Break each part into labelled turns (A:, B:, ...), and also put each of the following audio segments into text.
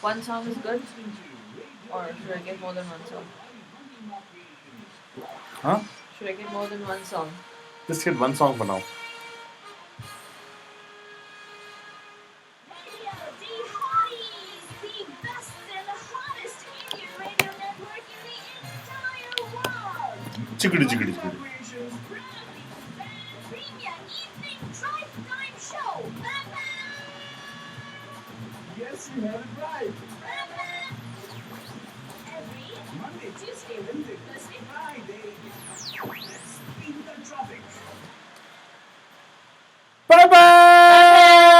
A: One song is good, or should I get more than one song?
B: Huh?
A: Should I get more than one song?
B: Just get one song for now. Chickadee, chickadee, chickadee.
C: Yes, you have it right. Monday, Tuesday, Wednesday, Thursday, Friday. Let's beat the traffic.
B: PAMPAM!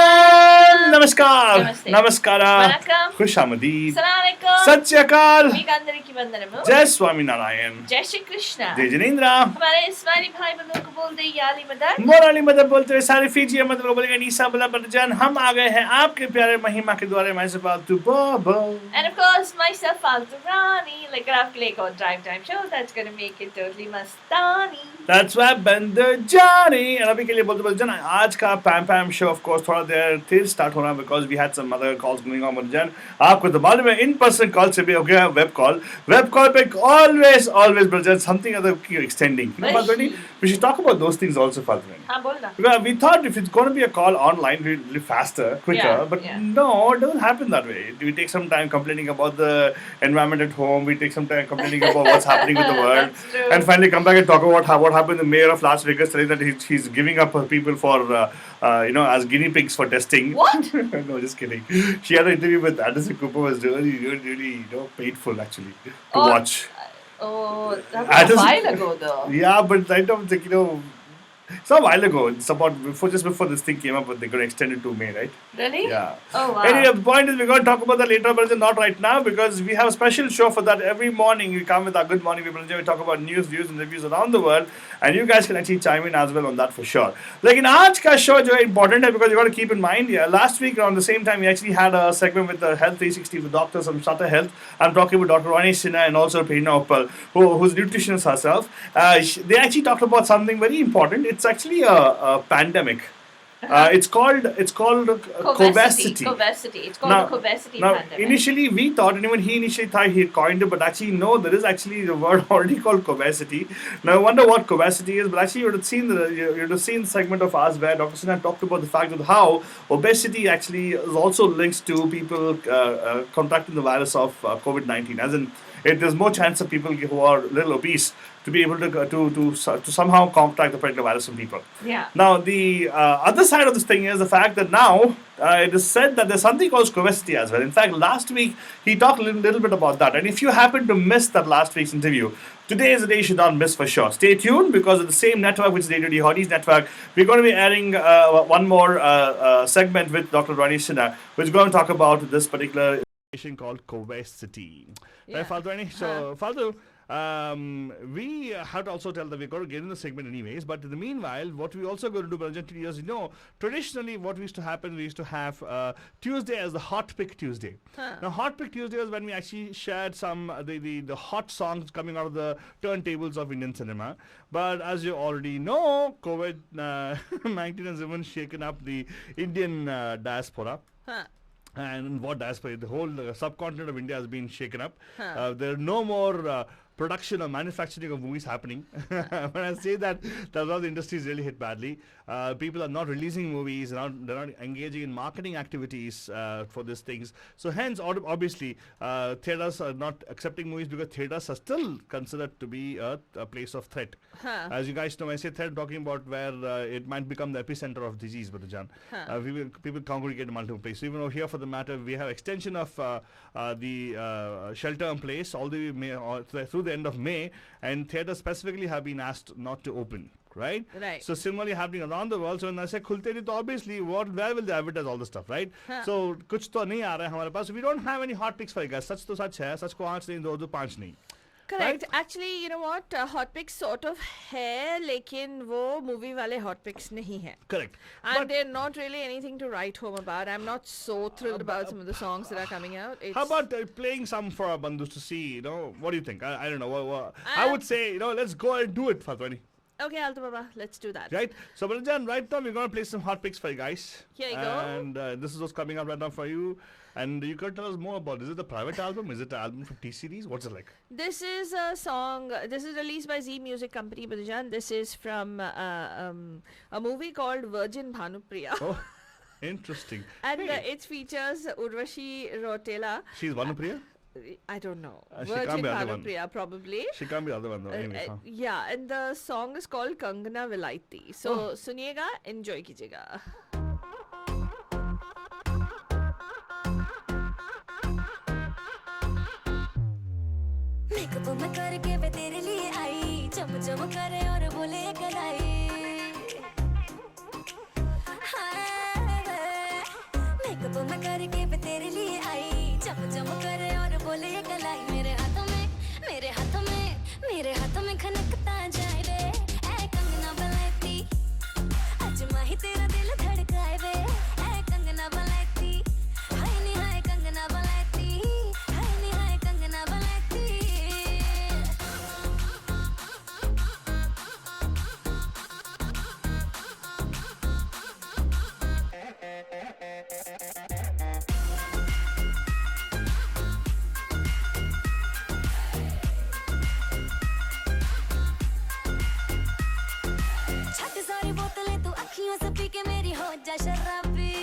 B: Namaskar!
A: Namaste.
B: Namaskara!
A: Vanakkam.
B: Khushamadid!
A: Assalamualaikum.
B: Satyakal!
A: మీకందరికీ వందనము.
B: Jai Swami Narayan!
A: जय Shri Krishna.
B: Jai Janindra!
A: हमारे इस्माइली भाई बंधुओं को बोल दे याली मदद.
B: मोराली मदद बोलते हुए सारे फीजी अहमद को बोलेगा नीसा बला बरजान हम आ गए हैं आपके प्यारे महिमा के द्वारे मैं से फालतू बोबो.
A: And of course myself Faltu Rani, like आपके लिए एक और drive time show that's gonna make it totally mastani.
B: That's why बंदर जानी. और अभी के लिए बोलते बोलते जान आज का PAMPAM show of course थोड़ा देर फिर start होना because we had some other calls going on with जान. आपको तो मालूम है in person call से भी हो गया web call पे always बरजान something other extending. You know बात नहीं. We should talk about those things also, Faltu.
A: हाँ बोलना.
B: Because we thought if it's going to be a call online, we'll be faster, quicker. But no, it doesn't happen that way. We take some time complaining about the environment at home. We take some time complaining about what's happening with the world. And finally come back and talk about what happened. The mayor of Las Vegas telling that he's giving up people for, as guinea pigs for testing.
A: What?
B: No, just kidding. She had an interview with Anderson Cooper. Was really painful actually to watch.
A: Oh, that was a while ago though.
B: Yeah, but I don't think, it's a while ago. It's about just before this thing came up, but they're going to extend it to May, right?
A: Really?
B: Yeah.
A: Oh, wow.
B: Anyway, the point is we're going to talk about that later, but not right now because we have a special show for that. Every morning we come with our Good Morning People. We talk about news, views, and reviews around the world, and you guys can actually chime in as well on that for sure. Like in today's show, is very important because you got to keep in mind. Yeah, last week around the same time, we actually had a segment with the Health360 with doctors from Starter Health. I'm talking about Dr. Rani Sinha and also Prerna Uppal, who's a nutritionist herself. They actually talked about something very important. It's actually a pandemic. It's called COVESITY.
A: COVESITY. It's called the COVESITY pandemic.
B: Initially we thought, and even he initially thought he had coined it, but actually no, there is actually the word already called COVESITY. Now I wonder what COVESITY is, but actually you would have seen the segment of ours where Dr. Sinha talked about the fact of how obesity actually is also linked to people contracting the virus of COVID-19, as in there's more chance of people who are a little obese to be able to somehow contract the particular virus from people.
A: Yeah.
B: Now, the other side of this thing is the fact that now it is said that there's something called COVESITY as well. In fact, last week he talked a little bit about that. And if you happen to miss that last week's interview, today is the day you should not miss for sure. Stay tuned because of the same network, which is the ADD Hotties network, we're going to be airing one more segment with Dr. Rani Sinha, which is going to talk about this particular called COVESITY.
A: Yeah.
B: Right, Faltu? So, Faltu, we have to also tell that we're going to get in the segment anyways, but in the meanwhile, what we also going to do, Brajan, is, traditionally what used to happen, we used to have Tuesday as the Hot Pick Tuesday. Now, Hot Pick Tuesday was when we actually shared some the hot songs coming out of the turntables of Indian cinema. But as you already know, COVID-19 has even shaken up the Indian diaspora. And what diaspora, the whole subcontinent of India has been shaken up. There are no more production or manufacturing of movies happening. When I say that, a lot of the industry is really hit badly. People are not releasing movies, they're not engaging in marketing activities for these things. So hence, obviously, theaters are not accepting movies because theaters are still considered to be a place of threat. As you guys know, when I say threat, I'm talking about where it might become the epicenter of disease, Bhajan. People congregate in multiple places. So even over here, for the matter, we have extension of the shelter in place all the way through the end of May, and theaters specifically have been asked not to open. Right?
A: Right.
B: So similarly happening around the world. So when I say khulte nahi, to obviously where will they advertise all this stuff, right? So kuch to nahi aa raha hai hamare paas. We don't have any hot picks for you guys. Sach to sach hai. Sach ko 8 nahi, 2 5 nahi.
A: Correct. Right? Actually, you know what? Hot picks sort of hai, lekin wo movie wale hot picks nahi hai.
B: Correct.
A: And but they're not really anything to write home about. I'm not so thrilled about some of the songs that are coming out.
B: How about playing some for our bandhus to see, what do you think? I don't know. I would say, let's go and do it, Fatwani.
A: Okay, Alto Baba, let's do that.
B: Right? So, Balajan, right now we're going to play some hot picks for you guys.
A: Here you go.
B: And this is what's coming up right now for you. And you can tell us more about, is it a private album? Is it an album from T-Series? What's it like?
A: This is a song, this is released by Z Music Company, Balajan. This is from a movie called Virgin Bhanupriya.
B: Oh, interesting.
A: And
B: Hey,
A: it features Urvashi Rotela.
B: she's Bhanupriya?
A: I don't know.
B: She can't
A: Virgin
B: be the other one.
A: Bhanupriya, probably.
B: She can't be the other one though. Anyways, huh?
A: Yeah, and the song is called Kangana Vilaiti. So, suniega, enjoy kijega.
D: Makeup मैं करके मैं तेरे लिए आई चम चम करे और बोले कलाई मेकअप मैं करके मैं तेरे लिए आई चम चम करे और बोले कलाई मेरे हाथों में खनकता जाए रे ऐ कंगना बलाती आज माही तेरा दिल धड़काए रे ऐ कंगना बलाती हाय नी हाय कंगना बलाती हाय नी हाय कंगना बलाती छट सारी बोतलें तू अखियों से पी के मेरी हो जा शराबी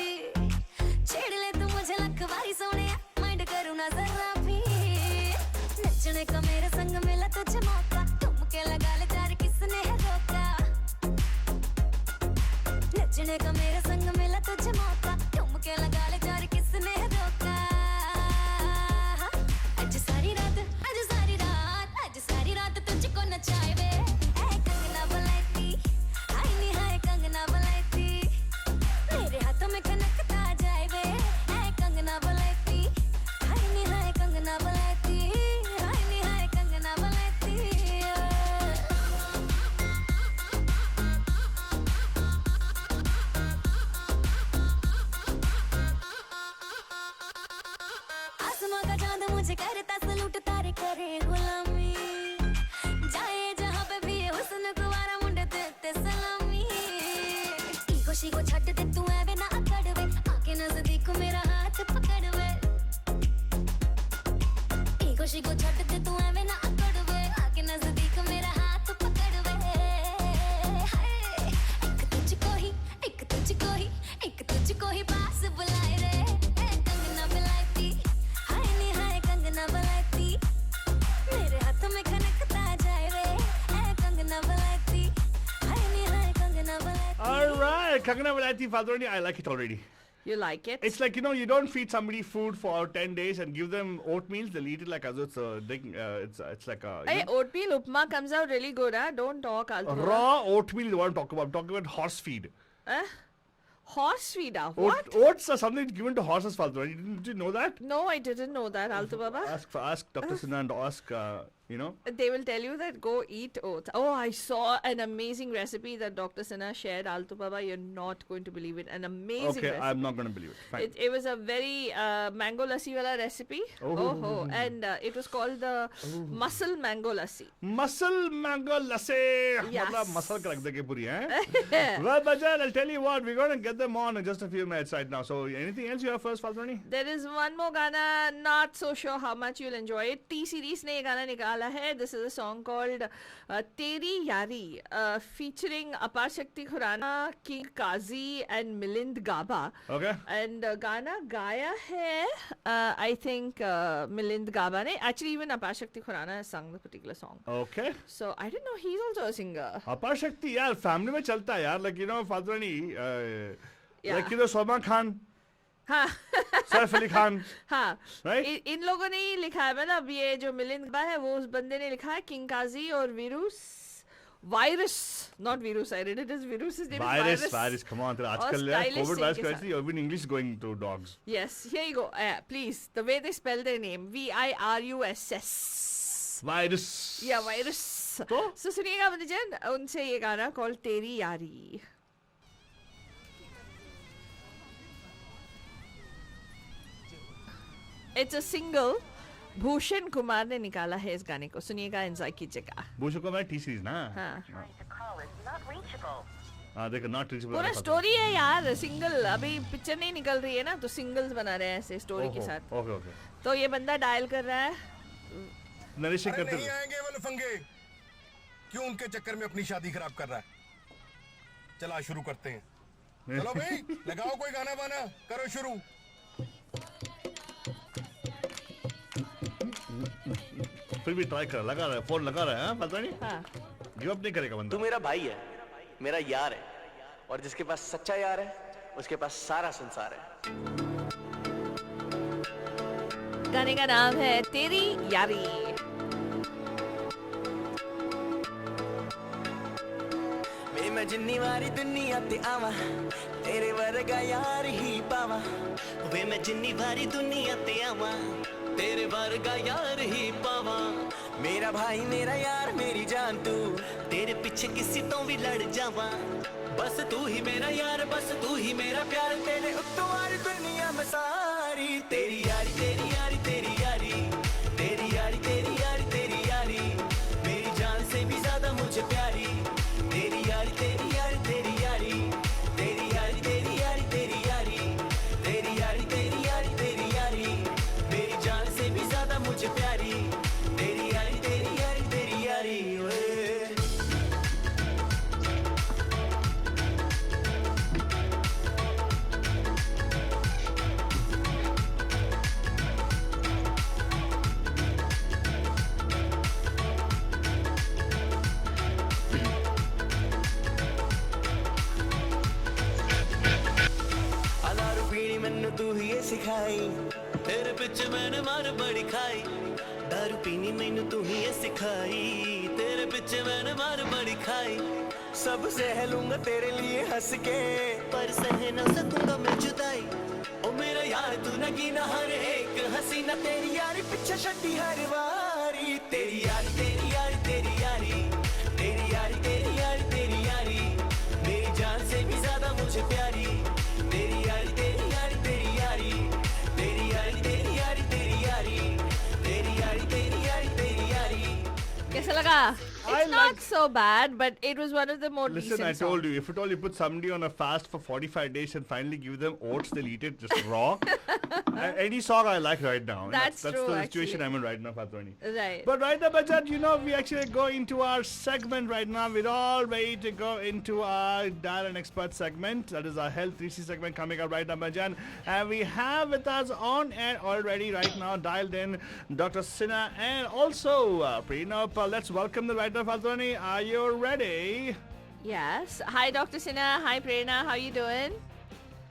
D: छेड़ ले तू मुझे लख बारी सोने माइंड करूँ ना जरा भी नचने का मेरे संग मिला तुझे मौका ठुमके लगा ले चार किसने है रोका नचने का मेरे संग मिला तुझे मौका ठुमके लगा ले चार किसने है रोका आज सारी रात तुझको नचाए वे ऐ कंगना बलाती हाय नी हाय कंगना बलाती मेरे हाथों में खनकता जाए वे ऐ कंगना बलाती हाय नी हाय कंगना बलाती हाय नी हाय कंगना बलाती आसमां का चांद मुझे करता सलूट तारे करे गुलामी जाए जहां पे भी हुस्न कुवारा मुंडे देते सलामी ईगो शीगो छट दे तू ऐवे ना अकड़ वे आके नजदीक मेरा हाथ पकड़ वे ईगो शीगो छट दे तू ऐवे ना अकड़ वे आके नजदीक मेरा हाथ पकड़ वे हाय एक तुझको ही पास बुलाए रे ऐ कंगना बुलाती हाय नी हाय कंगना बुलाती मेरे हाथ में खनकता जाए रे ऐ कंगना बुलाती हाय नी हाय कंगना बुलाती
B: Alright, Kangana Vilaiti Fadroni, I like it already.
A: You like it?
B: It's like, you don't feed somebody food for 10 days and give them oatmeal. They'll eat it like as though it's it's like a
A: Hey, oatmeal upma comes out really good, huh? Don't talk, Alto Baba.
B: raw oatmeal is what I'm talking about. I'm talking about horse feed.
A: Horse feed, ah? What?
B: Oats are something given to horses, Fadroni. Did you know that?
A: No, I didn't know that, Alto Baba.
B: Ask Dr. Sinha and ask,
A: They will tell you that go eat oats. Oh, I saw an amazing recipe that Dr. Sinha shared, Alto Baba. You're not going to believe it. An amazing
B: Okay,
A: recipe.
B: I'm not going to believe it. Fine.
A: It was a very mango lassi wala recipe. And it was called the mussel mango lassi.
B: Muscle mango lassi.
A: Yes.
B: मतलब muscle का रख देंगे पूरी, हैं? Well, Bajan, I'll tell you what, we're going to get them on in just a few minutes right now. So, anything else you have first, Fadroni?
A: There is one more Gana, not so sure how much you'll enjoy it. T-Series ने ये गाना निकाला है. This is a song called Teri Yari, featuring Apar Shakti Khurana, King Kazi and Milind Gaba.
B: Okay.
A: And गाना गाया है, I think Milind Gaba ने. Actually, even Apar Shakti Khurana has sung the particular song.
B: Okay.
A: So I didn't know he's also a singer.
B: अपार शक्ति यार family में चलता है यार like फादरानी
A: Yeah.
B: like Salman Khan
A: हाँ
B: सैफ अली खान
A: हाँ
B: Right?
A: इन लोगों ने ही लिखा है मतलब ये जो मिलिंद गबा है वो उस बंदे ने लिखा है किंग काजी और virus not virus I read it is virus is name
B: virus come on आजकल यार
A: stylish
B: कोविड
A: sing
B: वायरस
A: के
B: कैसी even English going to dogs
A: yes here you go please the way they spell their name VIRUSS
B: virus
A: yeah virus
B: तो?
A: so सुनिएगा बंदजन उनसे ये गाना call तेरी यारी It's a single Bhushan Kumar ने निकाला है इस गाने को, सुनिएगा, एंजॉय कीजिएगा.
B: भूषण को मैं टी सीरीज ना.
A: हाँ,
B: हाँ देखो नॉट रीचेबल.
A: पूरा स्टोरी है यार. सिंगल, अभी पिक्चर नहीं निकल रही है ना, तो सिंगल्स बना रहे हैं ऐसे स्टोरी के साथ.
B: Okay okay.
A: तो ये बंदा डायल कर रहा है.
B: नरेशन करते
E: नहीं आएंगे वो लफंगे, क्यों उनके चक्कर में अपनी शादी खराब कर रहा है. चला शुरू करते हैं. चलो भाई लगाओ कोई गाना वाना, करो शुरू.
B: फिर भी ट्राई कर, लगा रहा है, फोन लगा रहा है. हाँ पता नहीं.
A: हाँ.
B: गिव अप नहीं करेगा बंदा.
F: तू मेरा भाई है, मेरा यार है, और जिसके पास सच्चा यार है उसके पास सारा संसार है.
A: गाने का नाम है तेरी यारी.
F: मैं जिन्नी वारी दुनिया ते आवा, तेरे वर्गा यार ही पावा. वे मैं जिन्नी वारी दुनिया ते आवा, तेरे वर्गा यार ही पावा. मेरा भाई मेरा यार मेरी जान तू, तेरे पीछे किसी तो भी लड़ जावा. बस तू ही मेरा यार, बस तू ही मेरा प्यार, तेरे उत्तों वारी दुनिया में सारी. तेरी यारी तेरी यारी तेरी यारी, तेरी यारी तेरी यारी तेरी यारी, मेरी जान से भी ज्यादा मुझे प्यारी. तेरी यारी तेरी यारी तेरी यारी, तेरी यारी तेरी यारी तेरी यारी, तेरी यारी तेरी यारी तेरी यारी, मेरी जान से भी ज्यादा मुझे प्यारी. तेरी यारी तेरी यारी तेरी यारी. अलारू पीनी मैनू तू ही ये सिखाई, तेरे पिछे मैंने मार बड़ी खाई. दारू पीनी मैनू तू ही ये सिखाई, तेरे पिछे मैंने मार बड़ी खाई. सब सह लूंगा तेरे लिए हंस के, पर सह न सकूंगा मैं जुदाई. ओ मेरा यार तू नगीना हर एक हसीना, तेरी यारी पीछे छड्डी हर वारी. तेरी यारी तेरी यारी तेरी यारी, तेरी यारी तेरी यारी तेरी यारी, मेरी जान से भी ज्यादा मुझे प्यारी. तेरी यारी तेरी यारी तेरी यारी, तेरी यारी तेरी यारी तेरी यारी, तेरी यारी तेरी यारी तेरी यारी.
A: कैसा लगा?
B: I
A: It's not
B: like-
A: so bad, but it was one of the more
B: Listen,
A: decent
B: I told
A: songs.
B: you, if at all you put somebody on a fast for 45 days and finally give them oats, they'll eat it just raw. Any song I like right now.
A: That's
B: that's
A: true,
B: the situation
A: actually.
B: I'm in right now, Fatvani.
A: Right.
B: But right now, Bajaj, you know, we actually go into our segment right now. We're all ready to go into our Dial an Expert segment. That is our Health 360 segment coming up right now, Bajan. And we have with us on air already right now, dialed in, Dr. Sinha and also Prenop. Let's welcome the right now, Fatvani. Are you ready?
A: Yes. Hi, Dr. Sinha. Hi, Prerna. How you doing?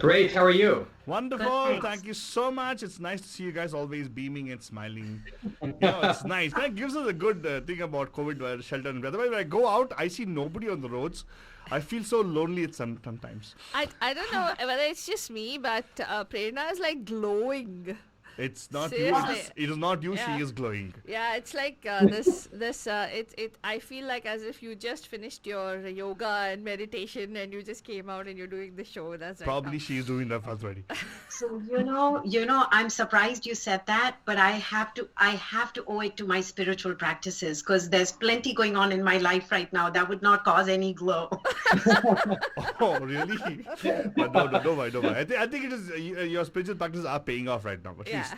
G: Great, how are you?
B: Wonderful.
G: Good,
B: Thank you so much. It's nice to see you guys always beaming and smiling. It's nice. That gives us a good thing about COVID shelter. And otherwise, when I go out, I see nobody on the roads. I feel so lonely at sometimes.
A: I don't know whether it's just me, but Prerna is like glowing.
B: It's not you.
A: Seriously.
B: It is not you.
A: Yeah.
B: She is glowing.
A: Yeah, it's like it. I feel like as if you just finished your yoga and meditation and you just came out and you're doing the show. That's right.
B: Probably she is doing that already.
H: So you know, I'm surprised you said that, but I have to owe it to my spiritual practices, because there's plenty going on in my life right now that would not cause any glow.
B: Oh, really? But no, don't worry. I think it is your spiritual practices are paying off right now.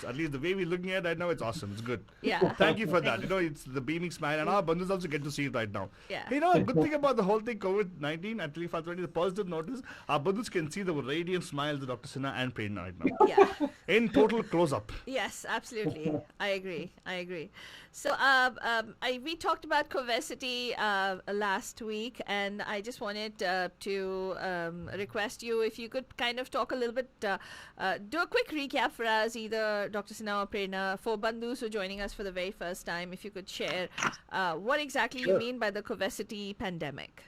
B: At least the way we're looking at it right now, it's awesome. It's good.
A: Yeah.
B: Thank you for that. You know, it's the beaming smile, and our bandhus also get to see it right now.
A: Yeah.
B: You know, a good thing about the whole thing, COVID-19, at least the positive note is our bandhus can see the radiant smiles of Dr. Sinha and Prerna right now.
A: Yeah.
B: In total close-up.
A: Yes, absolutely. I agree. So we talked about COVESITY last week, and I just wanted to request you if you could kind of talk a little bit, do a quick recap for us, either Dr. Sinha or Prerna, for bandhus who are joining us for the very first time, if you could share what exactly you
G: Sure.
A: mean by the COVESITY pandemic.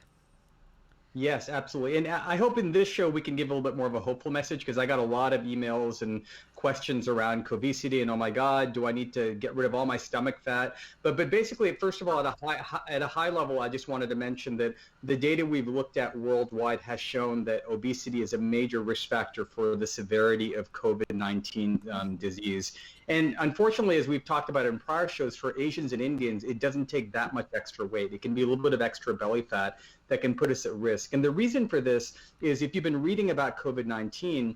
G: Yes, absolutely. And I hope in this show we can give a little bit more of a hopeful message, because I got a lot of emails and questions around COVESITY and, oh my God, do I need to get rid of all my stomach fat? But basically, first of all, at a high level, I just wanted to mention that the data we've looked at worldwide has shown that obesity is a major risk factor for the severity of COVID-19 disease. And unfortunately, as we've talked about in prior shows, for Asians and Indians, it doesn't take that much extra weight. It can be a little bit of extra belly fat that can put us at risk. And the reason for this is, if you've been reading about COVID-19,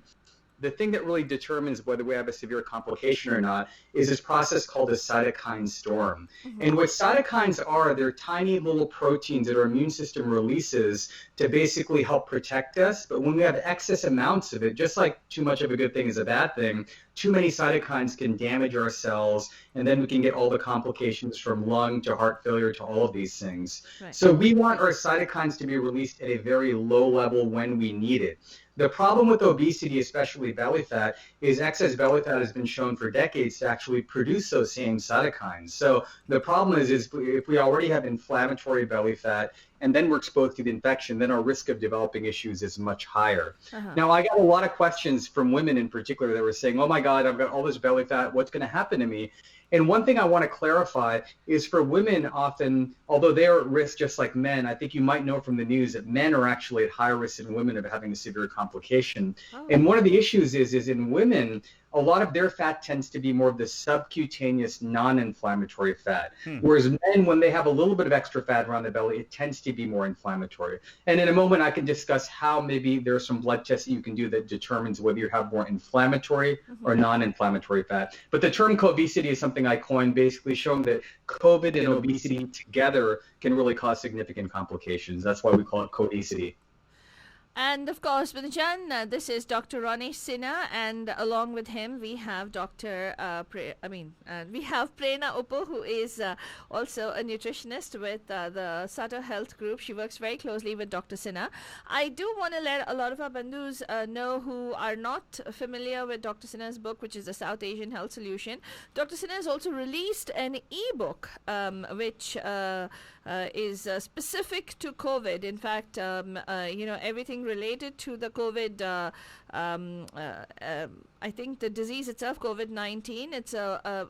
G: the thing that really determines whether we have a severe complication or not is this process called a cytokine storm. And what cytokines are, they're tiny little proteins that our immune system releases to basically help protect us. But when we have excess amounts of it, just like too much of a good thing is a bad thing, too many cytokines can damage our cells, and then we can get all the complications from lung to heart failure to all of these things.
A: Right.
G: So we want our cytokines to be released at a very low level when we need it. The problem with obesity, especially belly fat, is excess belly fat has been shown for decades to actually produce those same cytokines. So the problem is if we already have inflammatory belly fat and then we're exposed to the infection, then our risk of developing issues is much higher. Now, I got a lot of questions from women in particular that were saying, oh my God, I've got all this belly fat, what's going to happen to me? And one thing I want to clarify is, for women, often, although they are at risk just like men, I think you might know from the news that men are actually at higher risk than women of having a severe complication. And one of the issues is in women, a lot of their fat tends to be more of the subcutaneous non-inflammatory fat. Whereas men, when they have a little bit of extra fat around the belly, it tends to be more inflammatory. And in a moment, I can discuss how maybe there are some blood tests that you can do that determines whether you have more inflammatory or non-inflammatory fat. But the term COVESITY is something I coined, basically showing that COVID and obesity together can really cause significant complications. That's why we call it COVESITY.
A: And of course, Binjan, this is Dr. Ronesh Sinha, and along with him, we have we have Prerna Uppo, who is also a nutritionist with the Sutter Health Group. She works very closely with Dr. Sinha. I do want to let a lot of our bandhus know who are not familiar with Dr. Sinha's book, which is the South Asian Health Solution. Dr. Sinha has also released an e-book, which is specific to COVID. In fact, everything related to the COVID, I think the disease itself, COVID-19, it's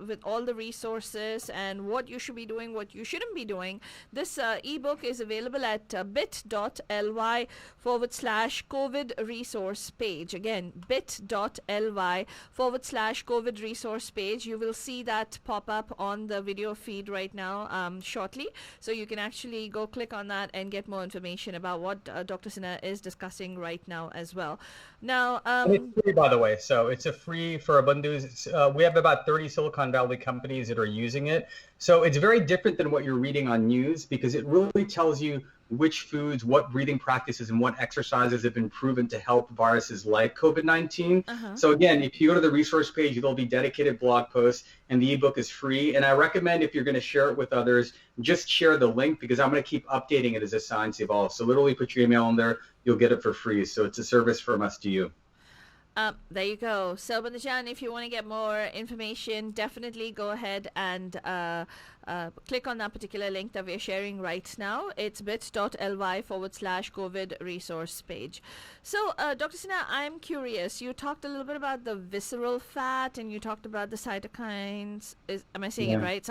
A: with all the resources and what you should be doing, what you shouldn't be doing. This ebook is available at bit.ly/COVID resource page. Again, bit.ly/COVID resource page. You will see that pop up on the video feed right now shortly. So you can actually go click on that and get more information about what Dr. Sinha is discussing right now as well. Now,
G: and it's free, by the way. So it's a free for our bandhus. We have about 30 Silicon Valley companies that are using it. So it's very different than what you're reading on news, because it really tells you which foods, what breathing practices, and what exercises have been proven to help viruses like COVID-19. So again, if you go to the resource page, there'll be dedicated blog posts, and the ebook is free. And I recommend, if you're going to share it with others, just share the link, because I'm going to keep updating it as the science evolves. So literally put your email in there, you'll get it for free. So it's a service from us to you.
A: There you go. So, Binjan, if you want to get more information, definitely go ahead and click on that particular link that we're sharing right now. It's bit.ly/COVID resource page. So, Dr. Sinha, I'm curious. You talked a little bit about the visceral fat, and you talked about the cytokines. Am I saying it right?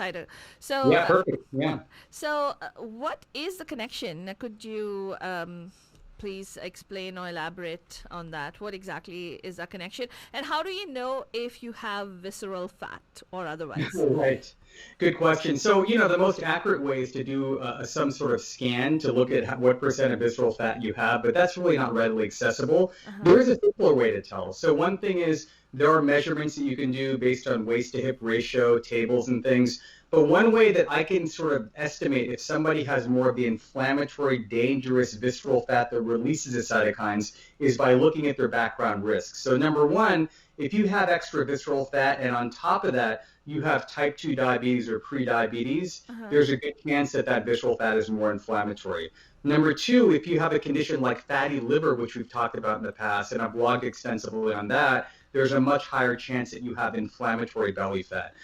A: So,
G: yeah, perfect. Yeah.
A: So, what is the connection? Could you please explain or elaborate on that? What exactly is that connection? And how do you know if you have visceral fat or otherwise?
G: Right. Good question. So, the most accurate way is to do some sort of scan to look at what percent of visceral fat you have, but that's really not readily accessible. There is a simpler way to tell. So one thing is, there are measurements that you can do based on waist to hip ratio, tables and things. But one way that I can sort of estimate if somebody has more of the inflammatory, dangerous visceral fat that releases the cytokines is by looking at their background risks. So number one, if you have extra visceral fat and on top of that, you have type 2 diabetes or pre-diabetes, there's a good chance that that visceral fat is more inflammatory. Number two, if you have a condition like fatty liver, which we've talked about in the past, and I've blogged extensively on that, there's a much higher chance that you have inflammatory belly fat.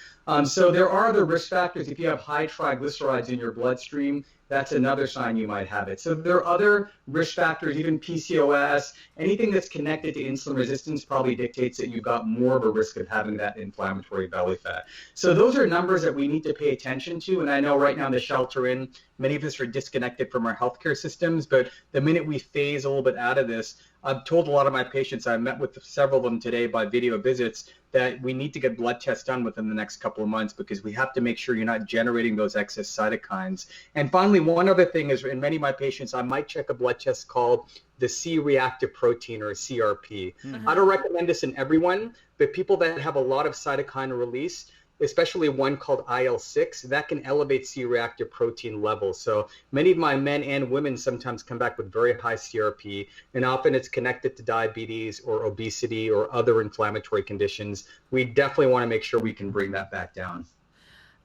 G: So there are other risk factors. If you have high triglycerides in your bloodstream, that's another sign you might have it. So there are other risk factors, even PCOS, anything that's connected to insulin resistance probably dictates that you've got more of a risk of having that inflammatory belly fat. So those are numbers that we need to pay attention to. And I know right now in the shelter in, many of us are disconnected from our healthcare systems, but the minute we phase a little bit out of this, I've told a lot of my patients, I met with several of them today by video visits, that we need to get blood tests done within the next couple of months because we have to make sure you're not generating those excess cytokines. And finally, one other thing is in many of my patients, I might check a blood test called the C-reactive protein or CRP. I don't recommend this in everyone, but people that have a lot of cytokine release, especially one called IL-6, that can elevate C-reactive protein levels. So many of my men and women sometimes come back with very high CRP, and often it's connected to diabetes or obesity or other inflammatory conditions. We definitely want to make sure we can bring that back down.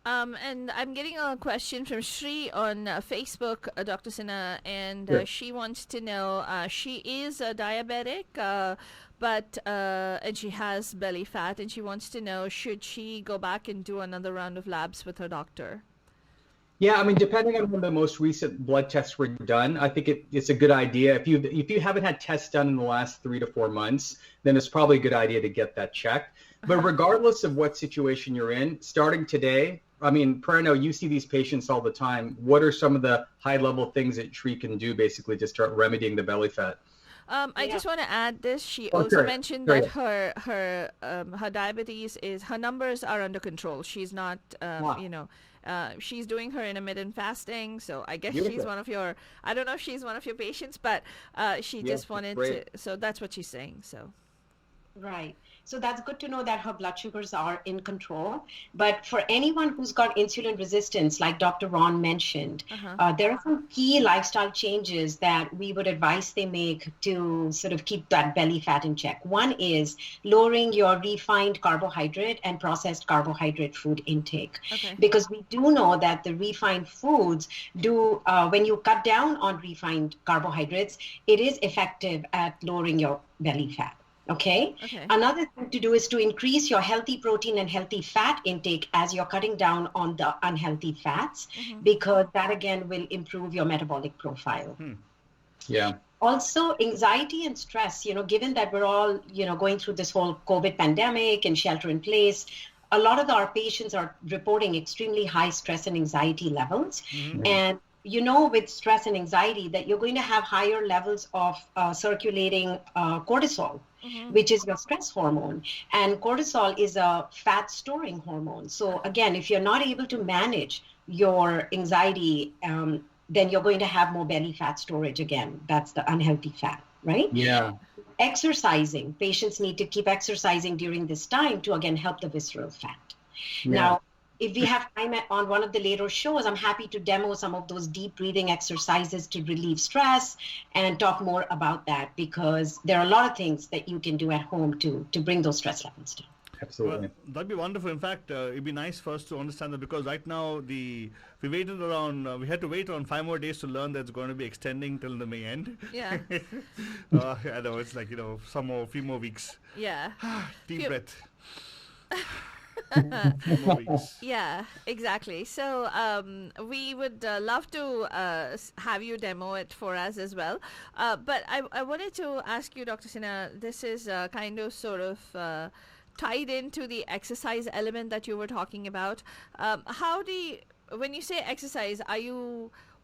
A: And I'm getting a question from Shri on Facebook, Dr. Sinha, and she wants to know, she is a diabetic, but and she has belly fat, and she wants to know, should she go back and do another round of labs with her doctor?
G: Yeah, I mean, depending on when the most recent blood tests were done, I think it's a good idea. If you haven't had tests done in the last 3 to 4 months, then it's probably a good idea to get that checked. But regardless of what situation you're in, starting today, I mean, Prerno, you see these patients all the time. What are some of the high-level things that Shri can do basically to start remedying the belly fat?
A: I just want to add this. She
G: Oh,
A: also
G: sure.
A: mentioned
G: Sure,
A: that her diabetes her numbers are under control. She's not, she's doing her intermittent fasting. So I guess she's
G: Beautiful.
A: one of your, I don't know if she's one of your patients, but she just wanted
G: great.
A: to, so that's what she's saying. So.
H: Right. So that's good to know that her blood sugars are in control. But for anyone who's got insulin resistance, like Dr. Ron mentioned, there are some key lifestyle changes that we would advise they make to sort of keep that belly fat in check. One is lowering your refined carbohydrate and processed carbohydrate food intake.
A: Okay.
H: Because we do know that the refined foods do, when you cut down on refined carbohydrates, it is effective at lowering your belly fat. Okay. Another thing to do is to increase your healthy protein and healthy fat intake as you're cutting down on the unhealthy fats, because that again will improve your metabolic profile.
G: Yeah.
H: Also, anxiety and stress, given that we're all, going through this whole COVID pandemic and shelter in place, a lot of our patients are reporting extremely high stress and anxiety levels. And with stress and anxiety that you're going to have higher levels of circulating cortisol, which is your stress hormone. And cortisol is a fat storing hormone. So again, if you're not able to manage your anxiety, then you're going to have more belly fat storage again. That's the unhealthy fat, right?
G: Yeah.
H: Exercising. Patients need to keep exercising during this time to, again, help the visceral fat.
G: Yeah.
H: Now, if we have time on one of the later shows, I'm happy to demo some of those deep breathing exercises to relieve stress and talk more about that, because there are a lot of things that you can do at home to bring those stress levels down.
G: Absolutely.
B: Well, that'd be wonderful. In fact, it'd be nice for us to understand that, because right now we waited around, we had to wait around 5 more days to learn that it's going to be extending till the May end.
A: Yeah.
B: I know, it's like, few more weeks.
A: Yeah.
B: Deep
A: Few-
B: breath. Few more weeks.
A: Yeah, exactly. So we would love to have you demo it for us as well. But I wanted to ask you, Dr. Sinha, this is kind of sort of tied into the exercise element that you were talking about. When you say exercise,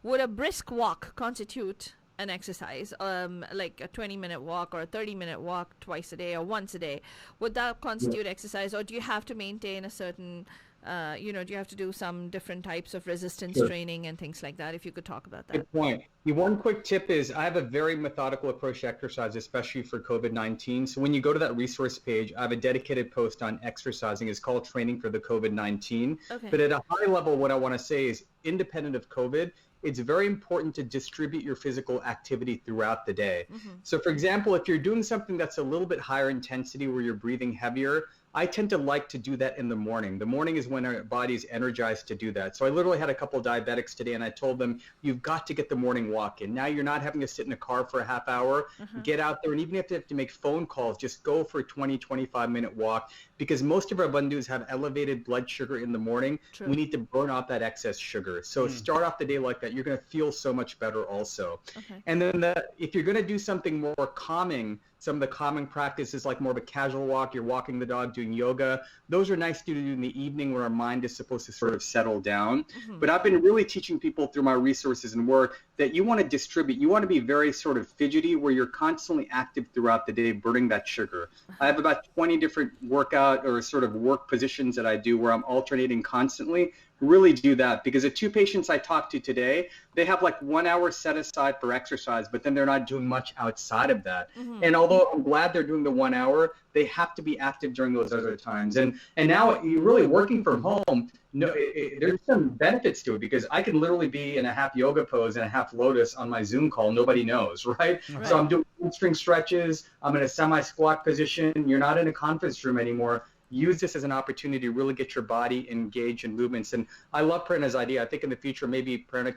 A: would a brisk walk constitute an exercise, like a 20-minute walk or a 30-minute walk twice a day or once a day? Would that constitute exercise, or do you have to maintain a certain, do you have to do some different types of resistance training and things like that? If you could talk about that.
G: Good point. One quick tip is I have a very methodical approach to exercise, especially for COVID-19. So when you go to that resource page, I have a dedicated post on exercising. It's called Training for the COVID-19.
A: Okay.
G: But at a high level, what I want to say is, independent of COVID, it's very important to distribute your physical activity throughout the day. So for example, if you're doing something that's a little bit higher intensity where you're breathing heavier, I tend to like to do that in the morning. The morning is when our body is energized to do that. So I literally had a couple of diabetics today, and I told them, you've got to get the morning walk in. Now you're not having to sit in a car for a half hour. Get out there, and even if you have to make phone calls, just go for a 20, 25-minute walk, because most of our bandhus have elevated blood sugar in the morning.
A: True.
G: We need to burn off that excess sugar. So start off the day like that. You're going to feel so much better also.
A: Okay.
G: And then if you're going to do something more calming, some of the calming practices like more of a casual walk, you're walking the dog, doing yoga, those are nice to do in the evening when our mind is supposed to sort of settle down. But I've been really teaching people through my resources and work that you want to distribute. You want to be very sort of fidgety, where you're constantly active throughout the day, burning that sugar. I have about 20 different workout or sort of work positions that I do where I'm alternating constantly. Really do that, because the 2 patients I talked to today, they have like 1 hour set aside for exercise, but then they're not doing much outside of that. And although I'm glad they're doing the 1 hour, they have to be active during those other times. And now you're really working from home. No, there's some benefits to it, because I can literally be in a half yoga pose and a half lotus on my Zoom call. Nobody knows, right? So I'm doing hamstring stretches. I'm in a semi-squat position. You're not in a conference room anymore. Use this as an opportunity to really get your body engaged in movements. And I love Prerna's idea. I think in the future, maybe Prerna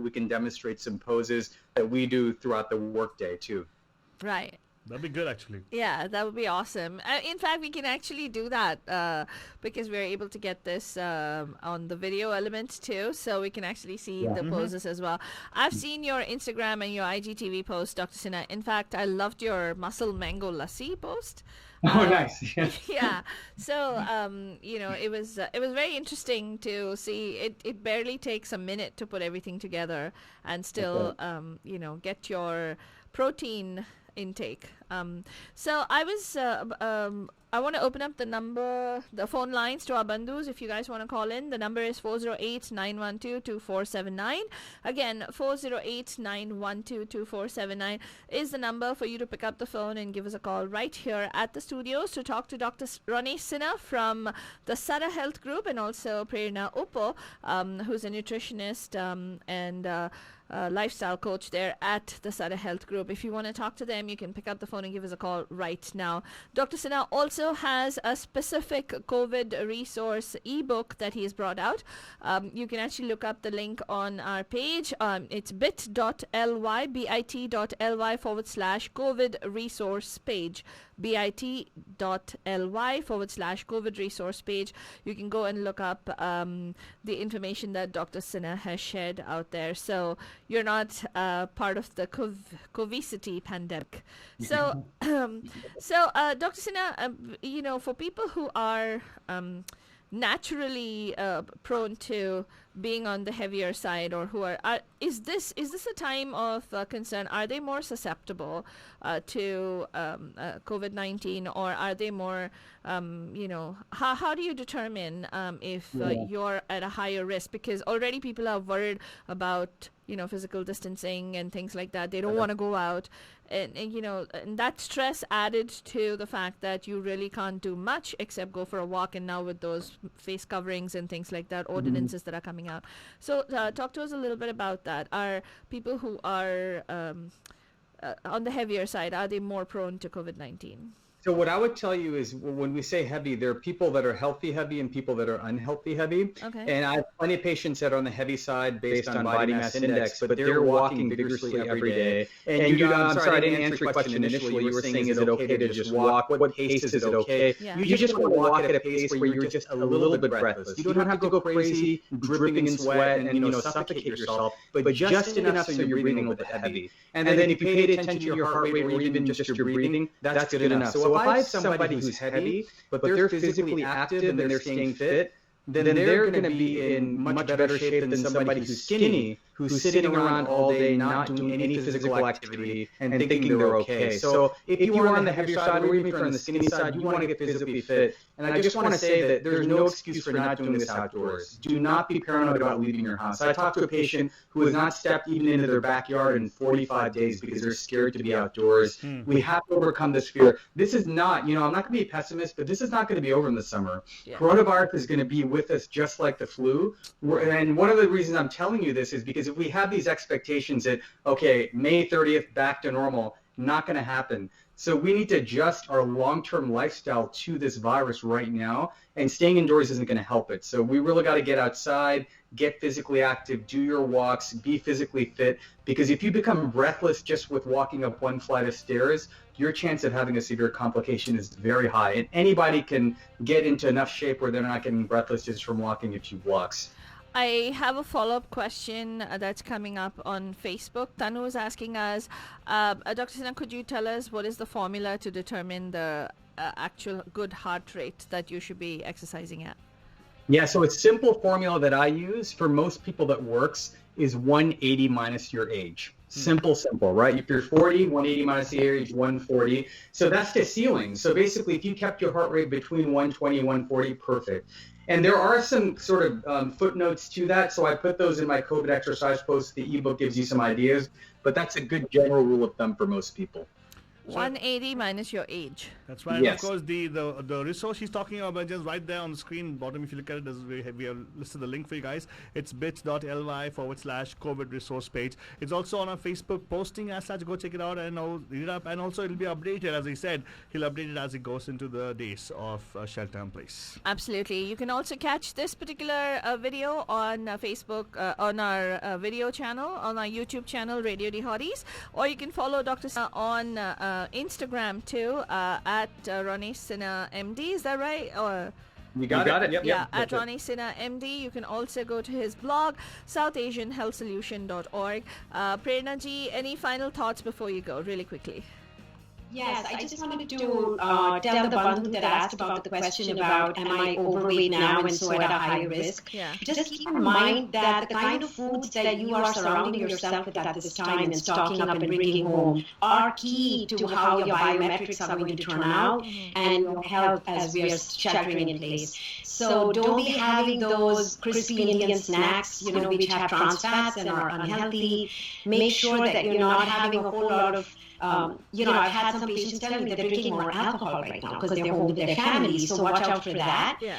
G: we can demonstrate some poses that we do throughout the workday too.
A: Right.
B: That'd be good, actually.
A: Yeah, that would be awesome. In fact, we can actually do that because we're able to get this on the video element too, so we can actually see the poses as well. I've seen your Instagram and your IGTV post, Dr. Sinha. In fact, I loved your muscle mango lassi post.
G: Oh, nice.
A: Yeah. So, it was very interesting to see. It barely takes a minute to put everything together and still, get your protein intake. So I want to open up the phone lines to our bandhus. If you guys want to call in, the number is 408-912-2479. Again, 408-912-2479 is the number for you to pick up the phone and give us a call right here at the studios to talk to Dr. Ronnie Sinha from the Sada Health Group, and also Prerna Uppo, who's a nutritionist and lifestyle coach there at the Sada Health Group. If you want to talk to them, you can pick up the phone and give us a call right now. Dr. Sinha also has a specific COVID resource ebook that he has brought out. You can actually look up the link on our page. It's bit.ly/COVID resource page. bit.ly/COVID resource page. You can go and look up the information that Dr. Sinha has shared out there. So you're not part of the COVESITY pandemic. So, Dr. Sinha, for people who are naturally prone to being on the heavier side, or who are is this a time of concern? Are they more susceptible to COVID-19, or are they more how do you determine if you're at a higher risk? Because already people are worried about physical distancing and things like that. They don't want to go out, and that stress added to the fact that you really can't do much except go for a walk, and now with those face coverings and things like that, ordinances that are coming out. So talk to us a little bit about that. Are people who are on the heavier side, are they more prone to COVID-19?
G: So what I would tell you is, when we say heavy, there are people that are healthy heavy and people that are unhealthy heavy.
A: Okay.
G: And I have plenty of patients that are on the heavy side based on body mass index, but they're walking vigorously every day. And I'm sorry, I didn't answer your question initially. You were saying, is it okay to just walk? What pace is it okay?
A: Yeah.
G: You just want to walk at a pace where you're just a little bit breathless. You don't have to go crazy, dripping in sweat, and suffocate yourself, but just enough so you're breathing a little bit heavy. And then if you paid attention to your heart rate or even just your breathing, that's good enough. So if I have somebody who's heavy, but they're physically active and they're staying fit, then they're going to be in much better shape than somebody who's skinny, who's sitting around all day not doing any physical activity and thinking they're okay. So if you are on the heavier side, or even if you're on the skinny side, you want to get physically fit. And I just want to say that there's no excuse for not doing this outdoors. Do not be paranoid about leaving your house. I talked to a patient who has not stepped even into their backyard in 45 days because they're scared to be outdoors. We have to overcome this fear. This is not, I'm not going to be a pessimist, but this is not going to be over in the summer. Yeah. Coronavirus is going to be with us just like the flu. And one of the reasons I'm telling you this is because if we have these expectations that, okay, May 30th, back to normal, not going to happen. So we need to adjust our long-term lifestyle to this virus right now, and staying indoors isn't going to help it. So we really got to get outside, get physically active, do your walks, be physically fit, because if you become breathless just with walking up one flight of stairs, your chance of having a severe complication is very high. And anybody can get into enough shape where they're not getting breathless just from walking a few blocks.
A: I have a follow-up question that's coming up on Facebook. Tanu is asking us, Dr. Sinha, could you tell us what is the formula to determine the actual good heart rate that you should be exercising at?
G: Yeah, so a simple formula that I use for most people that works is 180 minus your age. Simple, right? If you're 40, 180 minus the age, 140. So that's the ceiling. So basically, if you kept your heart rate between 120 and 140, perfect. And there are some sort of footnotes to that. So I put those in my COVID exercise post. The ebook gives you some ideas, but that's a good general rule of thumb for most people.
A: 180 minus your age.
B: That's right.
G: Yes.
B: Of course, the resource she's talking about just right there on the screen bottom. If you look at it, we have listed the link for you guys. It's bit.ly/COVID resource page. It's also on our Facebook posting as such. Go check it out and read it up. And also it'll be updated, as he said. He'll update it as it goes into the days of shelter in place.
A: Absolutely. You can also catch this particular video on Facebook, on our video channel, on our YouTube channel, Radio D Hotties, or you can follow Dr. Sinha on Instagram too, at Ronnie Sinha MD. Is that right? Or
G: You got it? Yep.
A: yeah, at Ronnie Sinha MD. You can also go to his blog, southasianhealthsolution.org. Prerna ji, any final thoughts before you go, really quickly?
H: Yes, I just wanted to tell the bandhu that asked about the question about am I overweight now and so at a higher risk.
A: Yeah.
H: Just keep in mind that the kind of foods that you are surrounding yourself with at this time and stocking up and bringing home are key to how your biometrics are going to turn out and your health as we are sheltering in place. So don't be having those crispy Indian snacks, which have trans fats and are unhealthy. Make sure that you're not having a whole lot of I've had some patients tell me that they're drinking more alcohol right now because they're home with their families. So watch out for that.
A: Yeah.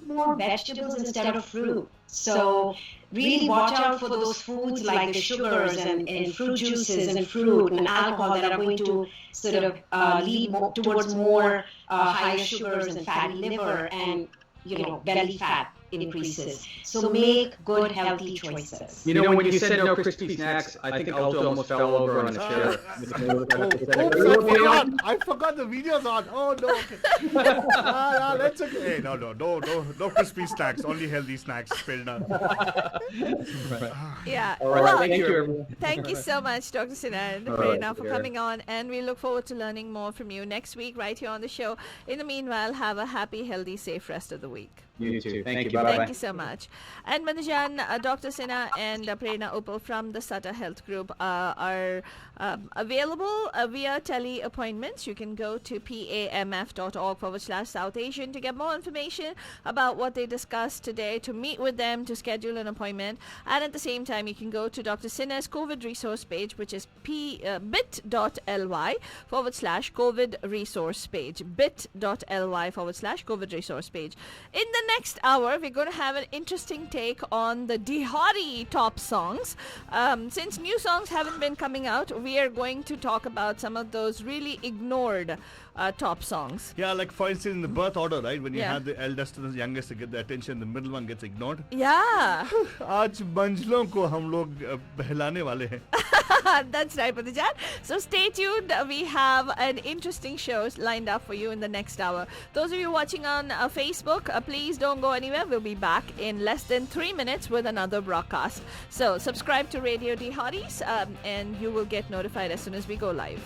H: More vegetables instead of fruit. So really watch out for those foods like the sugars and fruit juices and fruit and alcohol that are going to sort of lead towards more higher sugars and fatty liver and belly fat increases. So make good, healthy choices.
G: When you said no crispy snacks, I think Alto almost fell over on a chair.
B: I forgot the video's on. Oh no. Okay. That's okay. Hey, no crispy snacks. Only healthy snacks. Fair enough.
A: Yeah.
G: All right.
A: Well,
G: Thank you, everyone.
A: thank you so much, Dr. Sinha and Prerna, for coming on, and we look forward to learning more from you next week right here on the show. In the meanwhile, have a happy, healthy, safe rest of the week.
G: You too. Thank you. Bye-bye.
A: Thank you so much. And Manujan, Dr. Sinha and Prerna Uppal from the Sata Health Group are available via tele appointments. You can go to pamf.org/South Asian to get more information about what they discussed today, to meet with them, to schedule an appointment. And at the same time, you can go to Dr. Sinha's COVID resource page, which is bit.ly/COVID resource page. bit.ly/COVID resource page. In the next hour, we're going to have an interesting take on the Dihari top songs. Since new songs haven't been coming out, we are going to talk about some of those really ignored top songs.
B: Yeah, like for instance in the birth order, right? When you
A: Yeah.
B: have the eldest and the youngest to get the attention, the middle one gets ignored.
A: Yeah.
B: आज मंझलों को हम लोग बहलाने वाले हैं.
A: That's right, Patajan. So stay tuned. We have an interesting show lined up for you in the next hour. Those of you watching on Facebook, please don't go anywhere. We'll be back in less than 3 minutes with another broadcast. So subscribe to Radio D Hotties, and you will get notified as soon as we go live.